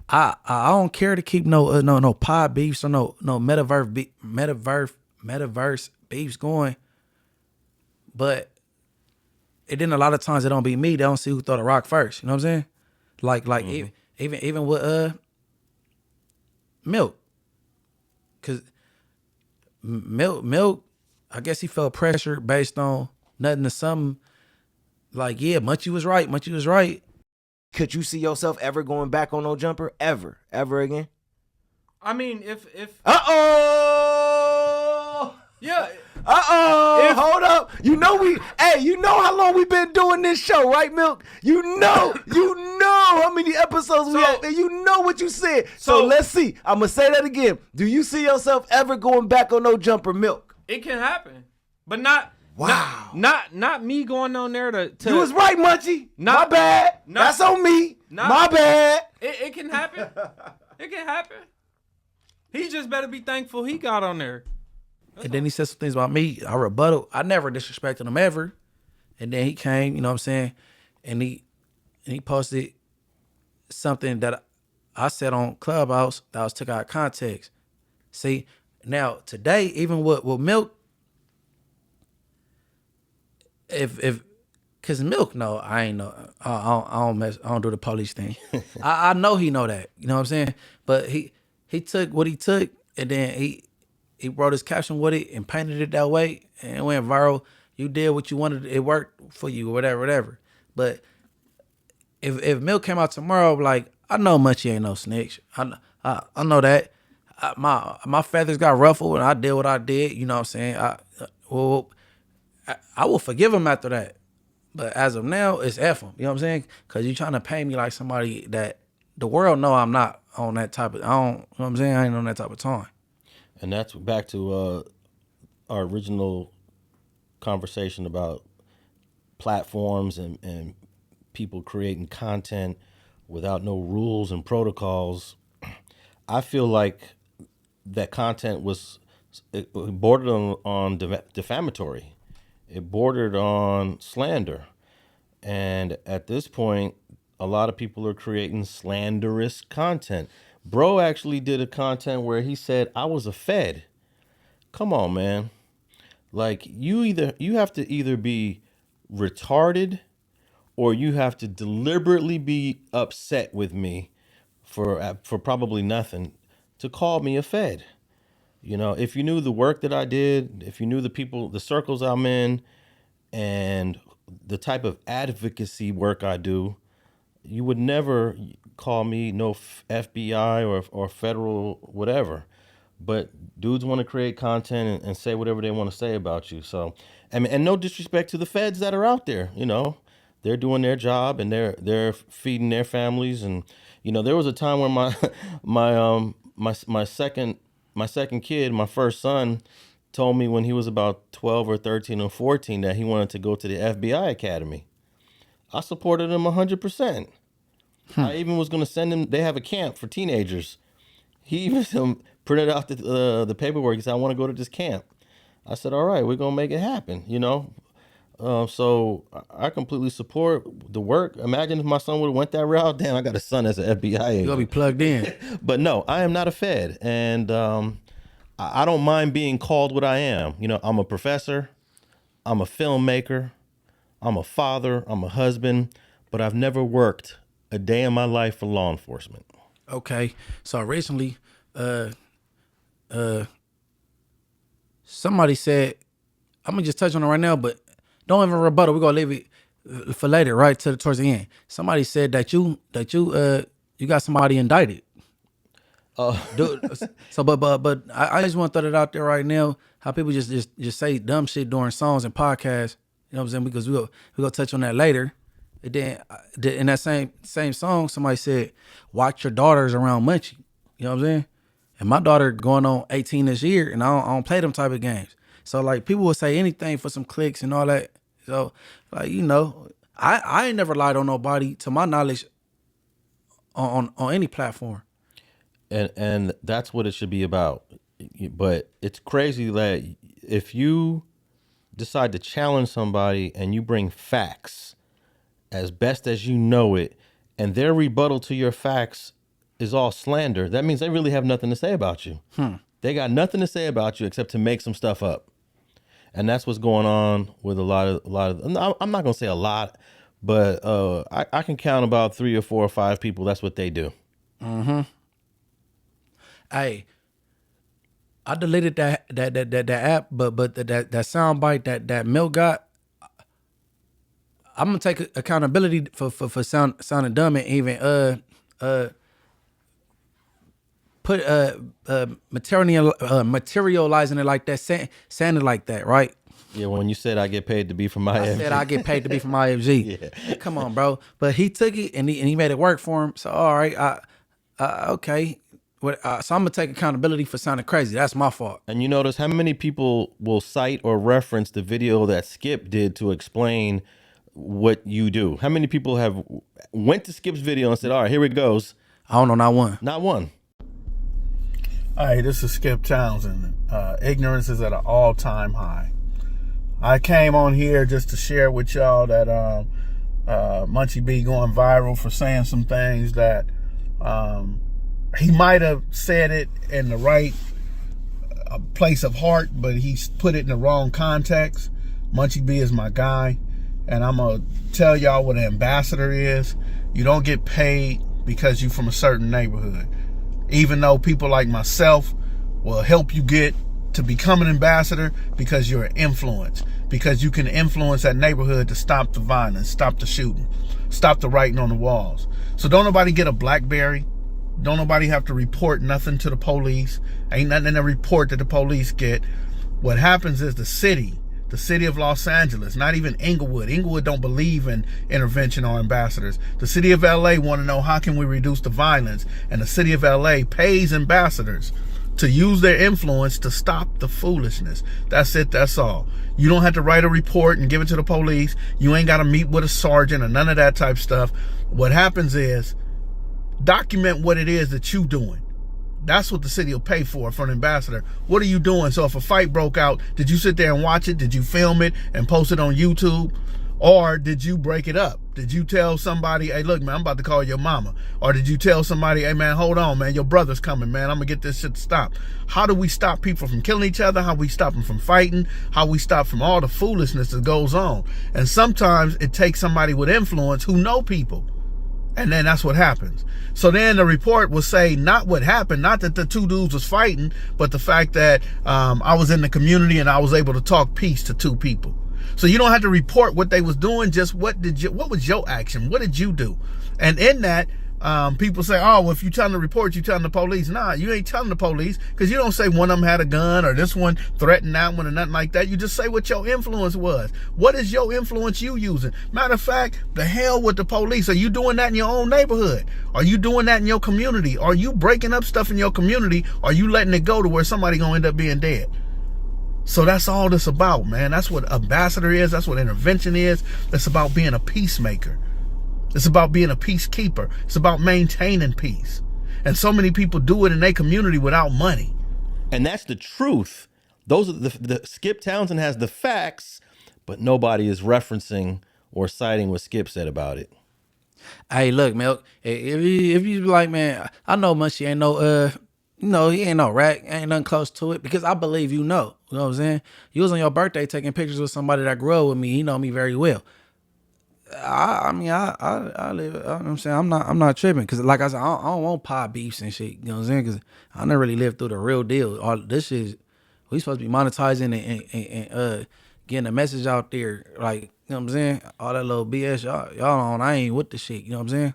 I don't care to keep no pod beefs or no metaverse beefs going, but it then a lot of times it don't be me. They don't see who throw the rock first. You know what I'm saying? Like even with Milk, cause Milk, I guess he felt pressure based on nothing to something. Like, yeah, Munchie was right. Munchie was right. Could you see yourself ever going back on No Jumper? Ever again? I mean, if yeah. Hold up. You know how long we been doing this show, right, Milk? You know how many episodes we had. You know what you said. So let's see. I'm gonna say that again. Do you see yourself ever going back on No Jumper, Milk? It can happen, but not. Wow. Not me going on there to You was right, Munchie. My bad. That's on me. My bad. It can happen. It can happen. He just better be thankful he got on there. And then he said some things about me. I rebutted. I never disrespected him ever. And then he came, you know what I'm saying? And he posted something that I said on Clubhouse that was took out of context. See, now today, even with Milk, if cause Milk know I ain't know I don't do the police thing. I know he know that. You know what I'm saying? But he took what he took and then he wrote his caption with it and painted it that way and it went viral. You did what you wanted, it worked for you, whatever. But if Milk came out tomorrow, like, I know Munchie ain't no snitch. I know that. My feathers got ruffled and I did what I did, you know what I'm saying? I will forgive him after that. But as of now, it's F him. You know what I'm saying? Because you're trying to pay me like somebody that the world know I'm not on that type of, you know what I'm saying? I ain't on that type of time. And that's back to our original conversation about platforms and people creating content without no rules and protocols. I feel like that content it bordered on defamatory. It bordered on slander. And at this point, a lot of people are creating slanderous content. Bro actually did a content where he said, I was a Fed. Come on, man. Like, you have to either be retarded or you have to deliberately be upset with me for probably nothing to call me a Fed. You know, if you knew the work that I did, if you knew the people, the circles I'm in, and the type of advocacy work I do, you would never call me no FBI or federal whatever. But dudes want to create content and say whatever they want to say about you. So, and no disrespect to the feds that are out there, you know, they're doing their job and they're feeding their families. And, you know, there was a time when my second kid, my first son, told me when he was about 12 or 13 or 14 that he wanted to go to the FBI Academy. I supported him 100%. I even was going to send him, they have a camp for teenagers. He even printed out the paperwork. He said, I want to go to this camp. I said, all right, we're going to make it happen, you know? So I completely support the work. Imagine if my son would have went that route. Damn, I got a son as an FBI agent. You're going to be plugged in. But no, I am not a Fed. And I don't mind being called what I am. You know, I'm a professor. I'm a filmmaker. I'm a father. I'm a husband. But I've never worked a day in my life for law enforcement. Okay. So recently, somebody said, I'm going to just touch on it right now, but don't even rebuttal. We're going to leave it for later, right, towards the end. Somebody said that you got somebody indicted. So, but I just want to throw that out there right now. How people just say dumb shit during songs and podcasts. You know what I'm saying? Because we're gonna touch on that later. And then in that same song, somebody said, "Watch your daughters around Munchie." You know what I'm saying? And my daughter going on 18 this year, and I don't play them type of games. So like people will say anything for some clicks and all that. So like, you know, I ain't never lied on nobody to my knowledge on any platform. And that's what it should be about. But it's crazy that if you decide to challenge somebody and you bring facts as best as you know it, and their rebuttal to your facts is all slander, that means they really have nothing to say about you. They got nothing to say about you except to make some stuff up. And that's what's going on with a lot of, I'm not going to say a lot, but I can count about 3 or 4 or 5 people. That's what they do. Hey, I deleted that app, but that sound bite that Milk got, I'm gonna take accountability for sounding dumb and even put materializing it like that, sounded like that, right? Yeah, when you said I get paid to be from IFG. I said I get paid to be from IFG. Yeah. Come on, bro. But he took it and he made it work for him. So all right, okay. So I'm gonna take accountability for sounding crazy. That's my fault. And you notice how many people will cite or reference the video that Skip did to explain what you do? How many people have went to Skip's video and said, all right, here it goes? I don't know, not one. Not one. Hey, this is Skip Townsend. Ignorance is at an all-time high. I came on here just to share with y'all that Munchie B going viral for saying some things that he might have said it in the right place of heart, but he's put it in the wrong context. Munchie B is my guy, and I'm going to tell y'all what an ambassador is. You don't get paid because you're from a certain neighborhood. Even though people like myself will help you get to become an ambassador because you're an influence, because you can influence that neighborhood to stop the violence, stop the shooting, stop the writing on the walls. So don't nobody get a BlackBerry. Don't nobody have to report nothing to the police. Ain't nothing in the report that the police get. What happens is the city of Los Angeles, not even Inglewood. Inglewood don't believe in intervention or ambassadors. The city of LA want to know how can we reduce the violence, and the city of LA pays ambassadors to use their influence to stop the foolishness. That's it, that's all. You don't have to write a report and give it to the police. You ain't got to meet with a sergeant or none of that type stuff. What happens is, document what it is that you doing. That's what the city will pay for an ambassador. What are you doing? So if a fight broke out, did you sit there and watch it? Did you film it and post it on YouTube? Or did you break it up? Did you tell somebody, hey, look, man, I'm about to call your mama? Or did you tell somebody, hey, man, hold on, man, your brother's coming, man. I'm going to get this shit to stop. How do we stop people from killing each other? How we stop them from fighting? How we stop from all the foolishness that goes on? And sometimes it takes somebody with influence who know people. And then that's what happens. So then the report will say not what happened, not that the two dudes was fighting, but the fact that I was in the community and I was able to talk peace to 2 people. So you don't have to report what they was doing, just what was your action? What did you do? And in that, people say, oh, well, if you telling the report, you telling the police. Nah, you ain't telling the police, because you don't say one of them had a gun or this one threatened that one or nothing like that. You just say what your influence was. What is your influence you using? Matter of fact, the hell with the police. Are you doing that in your own neighborhood? Are you doing that in your community? Are you breaking up stuff in your community? Are you letting it go to where somebody gonna end up being dead? So that's all this about, man. That's what ambassador is. That's what intervention is. It's about being a peacemaker. It's about being a peacekeeper. It's about maintaining peace. And so many people do it in their community without money. And that's the truth. Those are the Skip Townsend has the facts, but nobody is referencing or citing what Skip said about it. Hey, look, Milk. If you like, man, I know Munchie ain't no, he ain't no rat, ain't nothing close to it, because I believe you know what I'm saying? You was on your birthday taking pictures with somebody that grew up with me. He know me very well. I live, you know what I'm saying? I'm not tripping, because like I said, I don't want pie beefs and shit, you know what I'm saying? Because I never really lived through the real deal. All this shit, we supposed to be monetizing and getting a message out there, like, you know what I'm saying? All that little BS, y'all on, I ain't with the shit, you know what I'm saying?